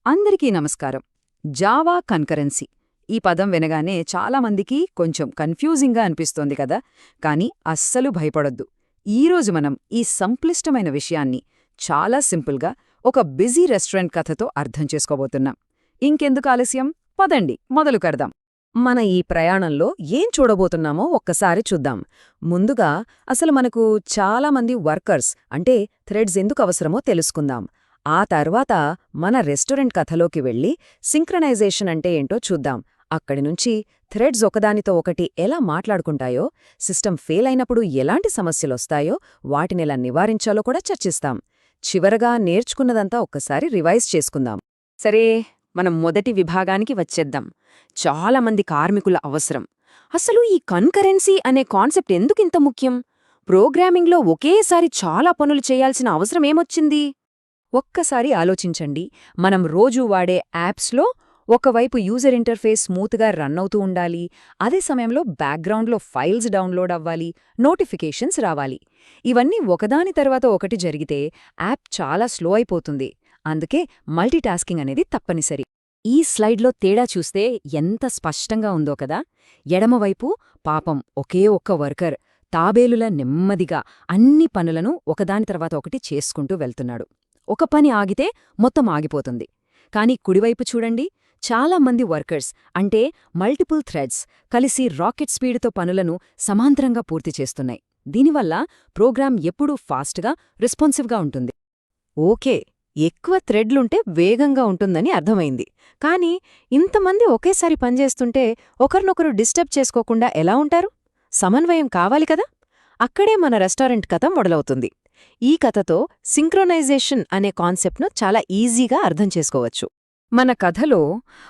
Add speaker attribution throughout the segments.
Speaker 1: అందరికీ నమస్కారం. జావా కన్కరెన్సీ ఈ పదం వినగానే చాలామందికి కొంచెం కన్ఫ్యూజింగ్గా అనిపిస్తోంది కదా. కానీ అస్సలు భయపడొద్దు. ఈరోజు మనం ఈ సంక్లిష్టమైన విషయాన్ని చాలా సింపుల్గా ఒక బిజీ రెస్టారెంట్ కథతో అర్థం చేసుకోబోతున్నాం. ఇంకెందుకు ఆలస్యం, పదండి మొదలు కడదాం. మన ఈ ప్రయాణంలో ఏం చూడబోతున్నామో ఒక్కసారి చూద్దాం. ముందుగా అసలు మనకు చాలామంది వర్కర్స్ అంటే థ్రెడ్స్ ఎందుకు అవసరమో తెలుసుకుందాం. ఆ తర్వాత మన రెస్టారెంట్ కథలోకి వెళ్ళి సింక్రనైజేషన్ అంటే ఏంటో చూద్దాం. అక్కడి నుంచి థ్రెడ్స్ ఒకదానితో ఒకటి ఎలా మాట్లాడుకుంటాయో, సిస్టమ్ ఫెయిల్ అయినప్పుడు ఎలాంటి సమస్యలొస్తాయో, వాటినెలా నివారించాలో కూడా చర్చిస్తాం. చివరగా నేర్చుకున్నదంతా ఒక్కసారి రివైజ్ చేసుకుందాం.
Speaker 2: సరే, మనం మొదటి విభాగానికి వచ్చేద్దాం. చాలామంది కార్మికుల అవసరం. అసలు ఈ కన్కరెన్సీ అనే కాన్సెప్ట్ ఎందుకింత ముఖ్యం? ప్రోగ్రామింగ్లో ఒకేసారి చాలా పనులు చేయాల్సిన అవసరం ఏమొచ్చింది?
Speaker 1: ఒక్కసారి ఆలోచించండి. మనం రోజూ వాడే యాప్స్లో ఒకవైపు యూజర్ ఇంటర్ఫేస్ స్మూత్గా రన్ అవుతూ ఉండాలి, అదే సమయంలో బ్యాక్గ్రౌండ్లో ఫైల్స్ డౌన్లోడ్ అవ్వాలి, నోటిఫికేషన్స్ రావాలి. ఇవన్నీ ఒకదాని తర్వాత ఒకటి జరిగితే యాప్ చాలా స్లో అయిపోతుంది. అందుకే మల్టీటాస్కింగ్ అనేది తప్పనిసరి. ఈ స్లైడ్లో తేడా చూస్తే ఎంత స్పష్టంగా ఉందో కదా. ఎడమవైపు పాపం ఒకే ఒక్క వర్కర్ తాబేలులా నెమ్మదిగా అన్ని పనులను ఒకదాని తర్వాత ఒకటి చేసుకుంటూ వెళ్తున్నాడు. ఒక పని ఆగితే మొత్తం ఆగిపోతుంది. కానీ కుడివైపు చూడండి, చాలా మంది వర్కర్స్ అంటే మల్టిపుల్ థ్రెడ్స్ కలిసి రాకెట్ స్పీడ్తో పనులను సమాంతరంగా పూర్తి చేస్తున్నాయి. దీనివల్ల ప్రోగ్రాం ఎప్పుడూ ఫాస్ట్గా, రెస్పాన్సివ్గా ఉంటుంది. ఓకే, ఎక్కువ థ్రెడ్లుంటే వేగంగా ఉంటుందని అర్థమైంది. కానీ ఇంతమంది ఒకేసారి పనిచేస్తుంటే ఒకరినొకరు డిస్టర్బ్ చేసుకోకుండా ఎలా ఉంటారు? సమన్వయం కావాలి కదా. అక్కడే మన రెస్టారెంట్ కథ మొదలవుతుంది. ఈ కథతో సింక్రొనైజేషన్ అనే కాన్సెప్ట్ను చాలా ఈజీగా అర్థం చేసుకోవచ్చు. మన కథలో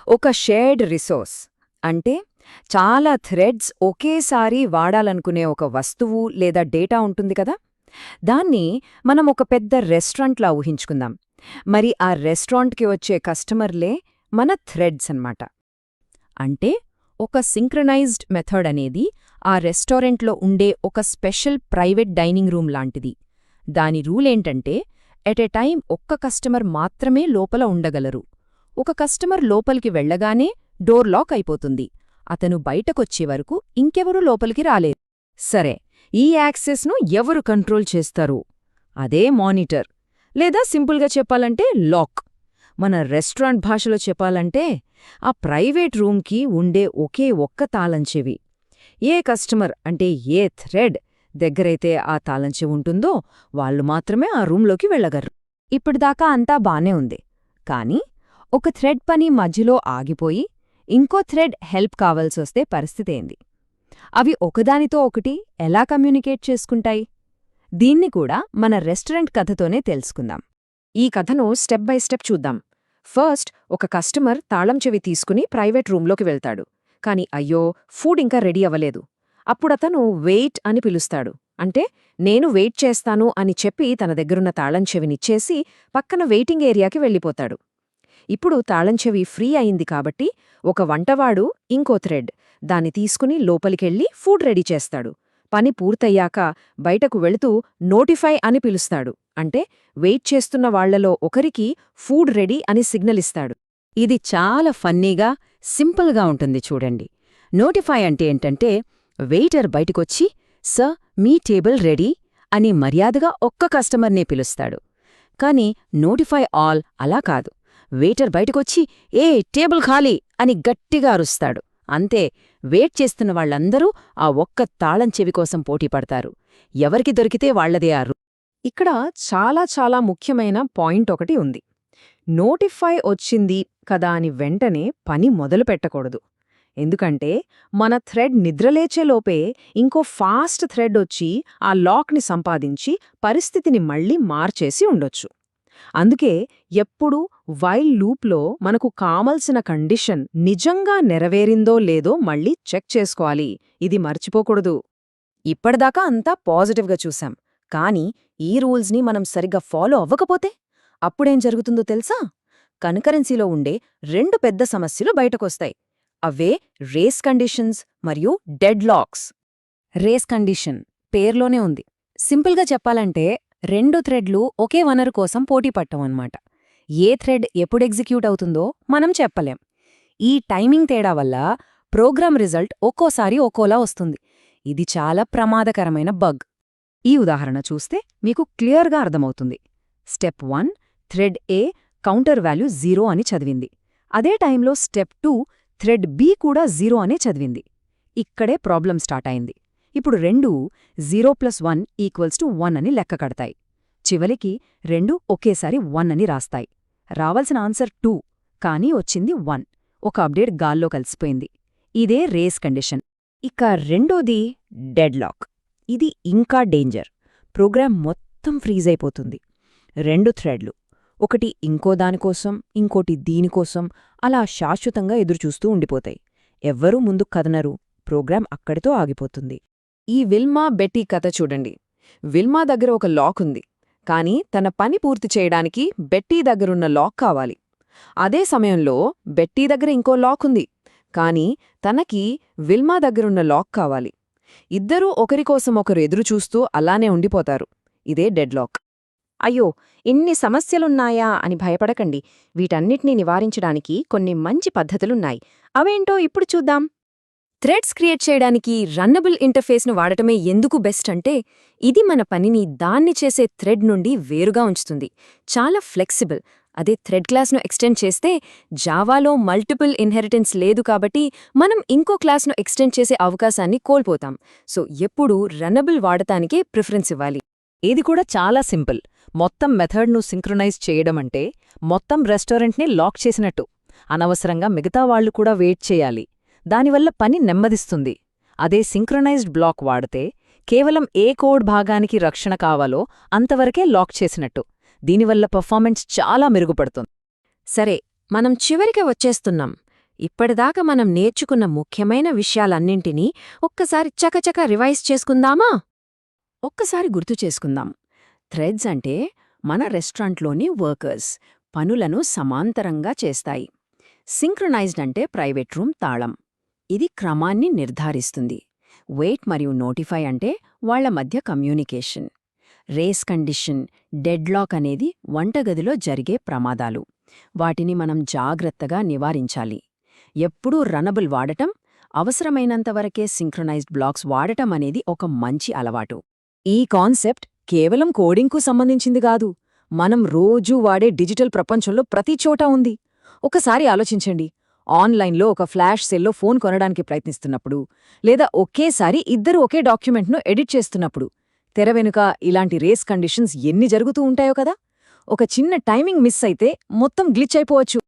Speaker 1: ఒక షేర్డ్ రిసోర్స్ అంటే చాలా థ్రెడ్స్ ఒకేసారి వాడాలనుకునే ఒక వస్తువు లేదా డేటా ఉంటుంది కదా. దాన్ని మనం ఒక పెద్ద రెస్టారెంట్లా ఊహించుకుందాం. మరి ఆ రెస్టారెంట్కి వచ్చే కస్టమర్లే మన థ్రెడ్స్ అన్నమాట. అంటే ఒక సింక్రనైజ్డ్ మెథడ్ అనేది ఆ రెస్టారెంట్లో ఉండే ఒక స్పెషల్ ప్రైవేట్ డైనింగ్ రూమ్ లాంటిది. దాని రూలేంటంటే ఎట్ ఎ టైం ఒక్క కస్టమర్ మాత్రమే లోపల ఉండగలరు. ఒక కస్టమర్ లోపలికి వెళ్లగానే డోర్ లాక్ అయిపోతుంది. అతను బయటకొచ్చే వరకు ఇంకెవరూ లోపలికి రాలేరు. సరే, ఈ యాక్సెస్ను ఎవరు కంట్రోల్ చేస్తారు? అదే మానిటర్, లేదా సింపుల్గా చెప్పాలంటే లాక్. మన రెస్టారెంట్ భాషలో చెప్పాలంటే ఆ ప్రైవేట్ రూమ్కి ఉండే ఒకే ఒక్క తాళంచెవి. ఏ కస్టమర్ అంటే ఏ థ్రెడ్ దగ్గరైతే ఆ తాళంచెవి ఉంటుందో వాళ్ళు మాత్రమే ఆ రూంలోకి వెళ్లగలరు. ఇప్పటిదాకా అంతా బానే ఉంది. కానీ ఒక థ్రెడ్ పని మధ్యలో ఆగిపోయి ఇంకో థ్రెడ్ హెల్ప్ కావాల్సొస్తే పరిస్థితేంది? అవి ఒకదానితో ఒకటి ఎలా కమ్యూనికేట్ చేసుకుంటాయి? దీన్ని కూడా మన రెస్టారెంట్ కథతోనే తెలుసుకుందాం. ఈ కథను స్టెప్ బై స్టెప్ చూద్దాం. ఫస్ట్, ఒక కస్టమర్ తాళం చెవి తీసుకుని ప్రైవేట్ రూంలోకి వెళ్తాడు. కాని అయ్యో, ఫుడ్ ఇంకా రెడీ అవ్వలేదు. అప్పుడతను వెయిట్ అని పిలుస్తాడు. అంటే నేను వెయిట్ చేస్తాను అని చెప్పి తన దగ్గరున్న తాళంచెవినిచ్చేసి పక్కన వెయిటింగ్ ఏరియాకి వెళ్ళిపోతాడు. ఇప్పుడు తాళంచెవి ఫ్రీ అయింది కాబట్టి ఒక వంటవాడు ఇంకో థ్రెడ్ దాన్ని తీసుకుని లోపలికెళ్ళి ఫుడ్ రెడీ చేస్తాడు. పని పూర్తయ్యాక బయటకు వెళుతూ నోటిఫై అని పిలుస్తాడు. అంటే వెయిట్ చేస్తున్న వాళ్లలో ఒకరికి ఫుడ్ రెడీ అని సిగ్నల్ ఇస్తాడు. ఇది చాలా ఫన్నీగా, సింపుల్గా ఉంటుంది చూడండి. నోటిఫై అంటే ఏంటంటే వెయిటర్ బయటికొచ్చి సర్, మీ టేబుల్ రెడీ అని మర్యాదగా ఒక్క కస్టమర్నే పిలుస్తాడు. కాని నోటిఫై ఆల్ అలా కాదు. వెయిటర్ బయటకొచ్చి ఏ టేబుల్ ఖాళీ అని గట్టిగా అరుస్తాడు. అంతే, వెయిట్ చేస్తున్న వాళ్లందరూ ఆ ఒక్క తాళం చెవి కోసం పోటీపడతారు. ఎవరికి దొరికితే వాళ్లదే ఆరు. ఇక్కడ చాలా చాలా ముఖ్యమైన పాయింట్ ఒకటి ఉంది. నోటిఫై వచ్చింది కదా అని వెంటనే పని మొదలు పెట్టకూడదు. ఎందుకంటే మన థ్రెడ్ నిద్రలేచేలోపే ఇంకో ఫాస్ట్ థ్రెడ్ వచ్చి ఆ లాక్ని సంపాదించి పరిస్థితిని మళ్లీ మార్చేసి ఉండొచ్చు. అందుకే ఎప్పుడూ వైల్ లూప్లో మనకు కావలసిన కండిషన్ నిజంగా నెరవేరిందో లేదో మళ్లీ చెక్ చేసుకోవాలి. ఇది మర్చిపోకూడదు. ఇప్పటిదాకా అంతా పాజిటివ్గా చూశాం. కానీ ఈ రూల్స్ని మనం సరిగ్గా ఫాలో అవ్వకపోతే అప్పుడేం జరుగుతుందో తెలుసా? కన్కరెన్సీలో ఉండే రెండు పెద్ద సమస్యలు బయటకొస్తాయి. అవే రేస్ కండిషన్స్ మరియు డెడ్ లాక్స్. రేస్ కండిషన్ పేర్లోనే ఉంది. సింపుల్గా చెప్పాలంటే రెండు థ్రెడ్లు ఒకే వనరు కోసం పోటీ పట్టమన్నమాట.
Speaker 2: ఏ థ్రెడ్ ఎప్పుడు ఎగ్జిక్యూట్ అవుతుందో మనం చెప్పలేం. ఈ టైమింగ్ తేడా వల్ల ప్రోగ్రామ్ రిజల్ట్ ఒక్కోసారి ఒక్కోలా వస్తుంది. ఇది చాలా ప్రమాదకరమైన బగ్.
Speaker 1: ఈ ఉదాహరణ చూస్తే మీకు క్లియర్గా అర్థమవుతుంది. స్టెప్ 1 థ్రెడ్ ఏ కౌంటర్ వాల్యూ 0 అని చదివింది. అదే టైంలో స్టెప్ 2 థ్రెడ్ బి కూడా 0 అనే చదివింది. ఇక్కడే ప్రాబ్లం స్టార్ట్ అయింది. ఇప్పుడు రెండూ 0+1=1 అని లెక్క కడతాయి. చివరికి రెండూ ఒకేసారి 1 అని రాస్తాయి. రావాల్సిన ఆన్సర్ 2, కానీ వచ్చింది 1. ఒక అప్డేట్ గాల్లో కలిసిపోయింది. ఇదే రేస్ కండిషన్.
Speaker 2: ఇక రెండోది డెడ్లాక్. ఇది ఇంకా డేంజర్. ప్రోగ్రామ్ మొత్తం ఫ్రీజ్ అయిపోతుంది. రెండు థ్రెడ్లు, ఒకటి ఇంకో దానికోసం ఇంకోటి దీనికోసం అలా శాశ్వతంగా ఎదురుచూస్తూ ఉండిపోతాయి. ఎవ్వరూ ముందుకు కదనరు. ప్రోగ్రాం అక్కడితో ఆగిపోతుంది. ఈ విల్మా బెట్టీ కథ చూడండి. విల్మా దగ్గర ఒక లాక్ ఉంది, కానీ తన పని పూర్తి చేయడానికి బెట్టీ దగ్గరున్న లాక్ కావాలి. అదే సమయంలో బెట్టీ దగ్గర ఇంకో లాక్ ఉంది, కానీ తనకి విల్మా దగ్గరున్న లాక్ కావాలి. ఇద్దరూ ఒకరికోసం ఒకరు ఎదురుచూస్తూ అలానే ఉండిపోతారు. ఇదే డెడ్లాక్. అయ్యో, ఇన్ని సమస్యలున్నాయా అని భయపడకండి. వీటన్నిటినీ నివారించడానికి కొన్ని మంచి పద్ధతులున్నాయి. అవేంటో ఇప్పుడు చూద్దాం. థ్రెడ్స్ క్రియేట్ చేయడానికి రన్నబుల్ ఇంటర్ఫేస్ను వాడటమే ఎందుకు బెస్ట్ అంటే, ఇది మన పనిని దాన్ని చేసే థ్రెడ్ నుండి వేరుగా ఉంచుతుంది. చాలా ఫ్లెక్సిబుల్. అదే థ్రెడ్ క్లాస్ను ఎక్స్టెండ్ చేస్తే జావాలో మల్టిపుల్ ఇన్హెరిటెన్స్ లేదు కాబట్టి మనం ఇంకో క్లాస్ను ఎక్స్టెండ్ చేసే అవకాశాన్ని కోల్పోతాం. సో ఎప్పుడూ రన్నబుల్ వాడటానికే ప్రిఫరెన్స్ ఇవ్వాలి.
Speaker 1: ఇది కూడా చాలా సింపుల్. మొత్తం మెథడ్ను సింక్రొనైజ్ చేయడమంటే మొత్తం రెస్టారెంట్ని లాక్ చేసినట్టు. అనవసరంగా మిగతా వాళ్లు కూడా వెయిట్ చేయాలి. దానివల్ల పని నెమ్మదిస్తుంది. అదే సింక్రొనైజ్డ్ బ్లాక్ వాడితే కేవలం ఏ కోడ్ భాగానికి రక్షణ కావాలో అంతవరకే లాక్ చేసినట్టు. దీనివల్ల పర్ఫార్మెన్స్ చాలా మెరుగుపడుతుంది.
Speaker 2: సరే, మనం చివరికి వచ్చేస్తున్నాం. ఇప్పటిదాకా మనం నేర్చుకున్న ముఖ్యమైన విషయాలన్నింటినీ ఒక్కసారి చకచక రివైజ్ చేసుకుందామా? ఒక్కసారి గుర్తు చేసుకుందాం. థ్రెడ్స్ అంటే మన రెస్టారెంట్లోని వర్కర్స్, పనులను సమాంతరంగా చేస్తాయి. సింక్రొనైజ్డ్ అంటే ప్రైవేట్ రూమ్ తాళం, ఇది క్రమాన్ని నిర్ధారిస్తుంది. వెయిట్ మరియు నోటిఫై అంటే వాళ్ల మధ్య కమ్యూనికేషన్. రేస్ కండిషన్, డెడ్లాక్ అనేది వంటగదిలో జరిగే ప్రమాదాలు. వాటిని మనం జాగ్రత్తగా నివారించాలి. ఎప్పుడూ రనబుల్ వాడటం, అవసరమైనంతవరకే సింక్రొనైజ్డ్ బ్లాక్స్ వాడటం అనేది ఒక మంచి అలవాటు.
Speaker 1: ఈ కాన్సెప్ట్ కేవలం కోడింగ్కు సంబంధించింది కాదు, మనం రోజూ వాడే డిజిటల్ ప్రపంచంలో ప్రతి చోటా ఉంది. ఒకసారి ఆలోచించండి. ఆన్లైన్లో ఒక ఫ్లాష్ సెల్లో ఫోన్ కొనడానికి ప్రయత్నిస్తున్నప్పుడు, లేదా ఒకేసారి ఇద్దరు ఒకే డాక్యుమెంట్ను ఎడిట్ చేస్తున్నప్పుడు తెర వెనుక ఇలాంటి రేస్ కండిషన్స్ ఎన్ని జరుగుతూ ఉంటాయో కదా. ఒక చిన్న టైమింగ్ మిస్ అయితే మొత్తం గ్లిచ్ అయిపోవచ్చు.